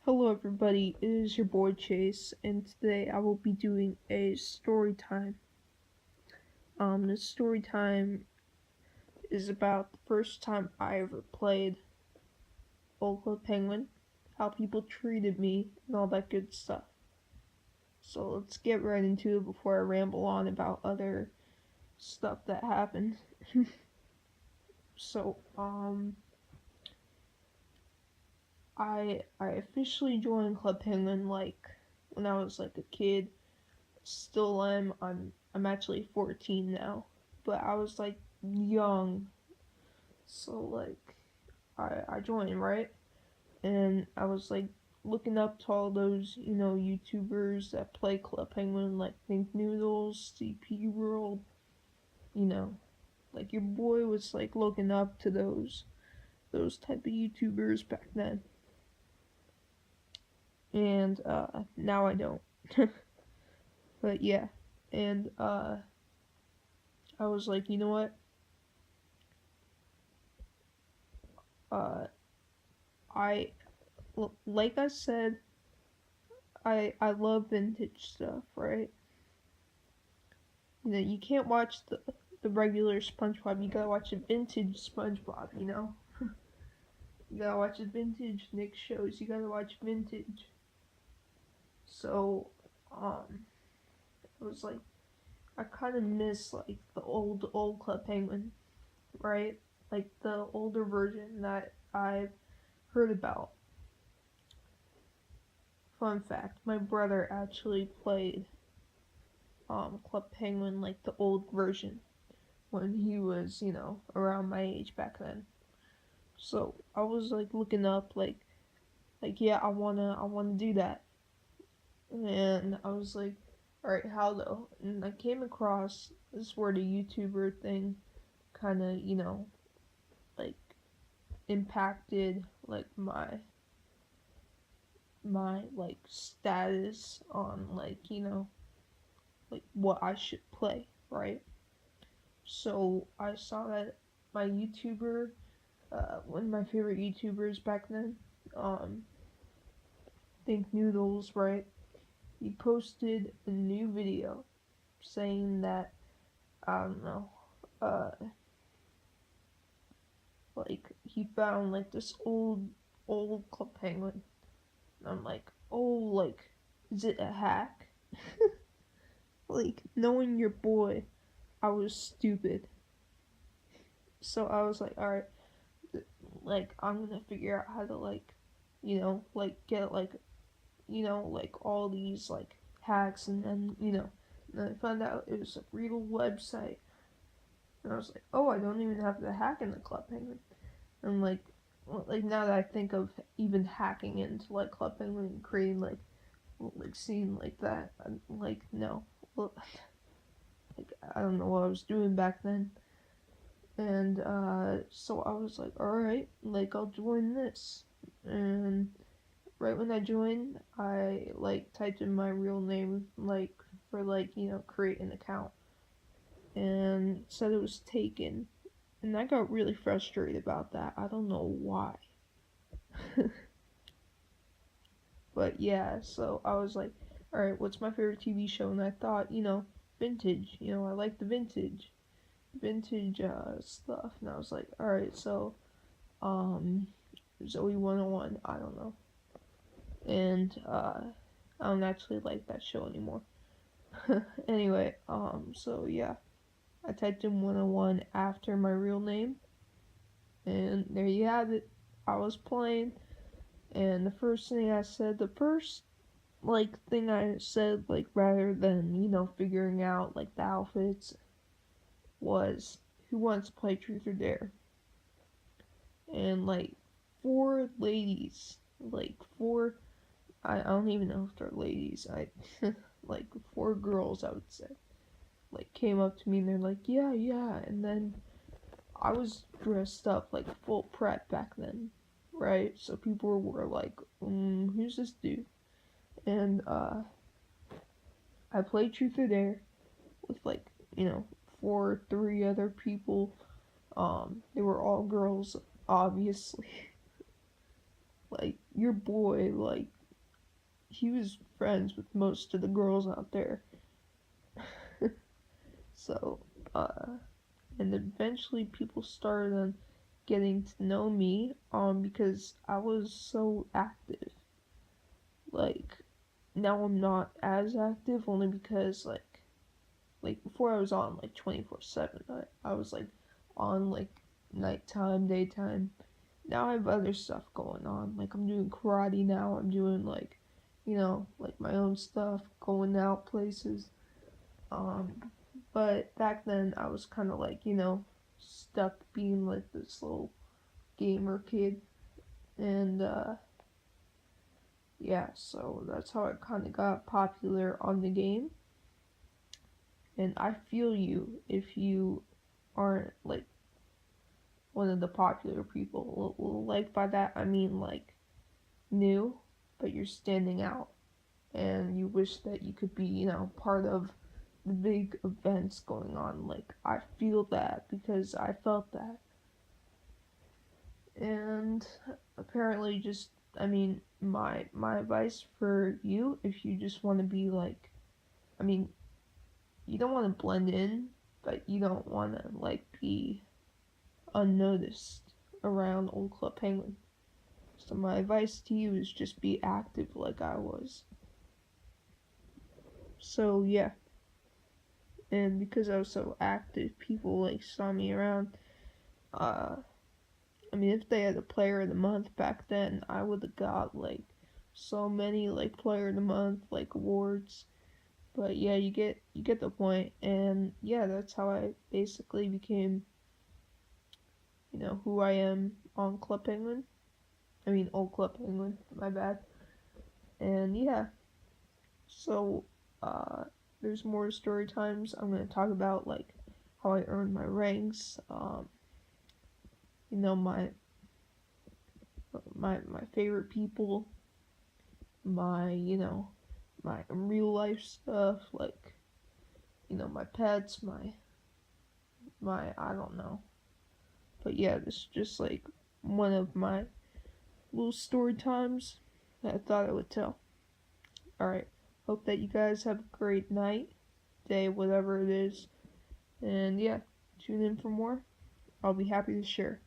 Hello everybody, it is your boy Chase, and today I will be doing a story time. This story time is about the first time I ever played Old Club Penguin, how people treated me, and all that good stuff. So let's get right into it before I ramble on about other stuff that happened. So, I officially joined Club Penguin when I was like a kid. Still am. I'm actually 14 now, but I was like young, so I joined, right, and I was like looking up to all those YouTubers that play Club Penguin, like Think Noodles, CP World, you know, like your boy was like looking up to those type of YouTubers back then, and now I don't. But yeah, and I was like, you know what? Uh, I like I said, I love vintage stuff, right? You can't watch the regular SpongeBob. You gotta watch a vintage SpongeBob. You gotta watch the vintage Nick shows. You gotta watch vintage. So, it was like I kind of miss like the old Club Penguin, right? Like the older version that I've heard about. Fun fact: my brother actually played Club Penguin, like the old version, when he was, around my age back then. So I was like looking up yeah, I wanna do that. And I was like, alright, how though? And I came across this where the YouTuber thing kinda, like impacted like my like status on like what I should play, right? So I saw that my YouTuber, one of my favorite YouTubers back then, um, Think Noodles, right? He posted a new video saying that, I don't know, uh, like he found like this old Club Penguin. And I'm like, oh, like, is it a hack? Like, knowing your boy, I was stupid. So I was like, alright, like, I'm gonna figure out how to, like, get, like, all these, like, hacks, and then I found out it was a real website. And I was like, oh, I don't even have to hack in the Club Penguin. And, like, now that I think of even hacking into, like, Club Penguin and creating, like, scene like that, I'm like, no. Well, like, I don't know what I was doing back then. And so I was like, alright, like, I'll join this. And right when I joined, I like typed in my real name, like, for create an account, and it said it was taken. And I got really frustrated about that. I don't know why. But yeah, so I was like, alright, what's my favorite TV show? And I thought, vintage. I like the vintage stuff. And I was like, alright, so um Zoe 101, I don't know. And I don't actually like that show anymore. Anyway, so yeah, I typed in 101 after my real name, and there you have it. I was playing, and the first thing I said, the first thing I said, like, rather than figuring out like the outfits, was, who wants to play truth or dare? And like four ladies, like four, I don't even know if they're ladies, I like four girls, I would say, like, came up to me and they're like, yeah, yeah. And then I was dressed up like full prep back then, right? So people were like, who's this dude? And I played truth or dare with like, three other people. They were all girls, obviously. Like, your boy, like, he was friends with most of the girls out there. So, and eventually people started getting to know me, because I was so active. Like, now I'm not as active, only because, like before I was on, like, 24/7. I was, like, on, like, nighttime, daytime. Now I have other stuff going on. Like, I'm doing karate now. I'm doing, like, like, my own stuff, going out places. But back then I was kind of, like, stuck being, like, this little gamer kid. And, yeah, so that's how I kind of got popular on the game. And I feel you if you aren't, like, one of the popular people. Like, by that I mean, like, new, but you're standing out. And you wish that you could be, part of the big events going on. Like, I feel that because I felt that. And apparently, just, I mean, my advice for you, if you just want to be, like, I mean, you don't want to blend in, but you don't want to, like, be unnoticed around Old Club Penguin. So my advice to you is just be active like I was. So yeah, and because I was so active, people, like, saw me around. Uh, I mean, if they had a Player of the Month back then, I would have got, like, so many, like, Player of the Month, like, awards. But yeah, you get the point. And yeah, that's how I basically became, who I am on Club Penguin. I mean, Old Club Penguin. My bad. And yeah, so uh, there's more story times. I'm gonna talk about, like, how I earned my ranks. My favorite people, my my real life stuff, like, my pets, my I don't know. But yeah, this is just, like, one of my little story times that I thought I would tell. Alright, hope that you guys have a great night, day, whatever it is. And yeah, tune in for more. I'll be happy to share.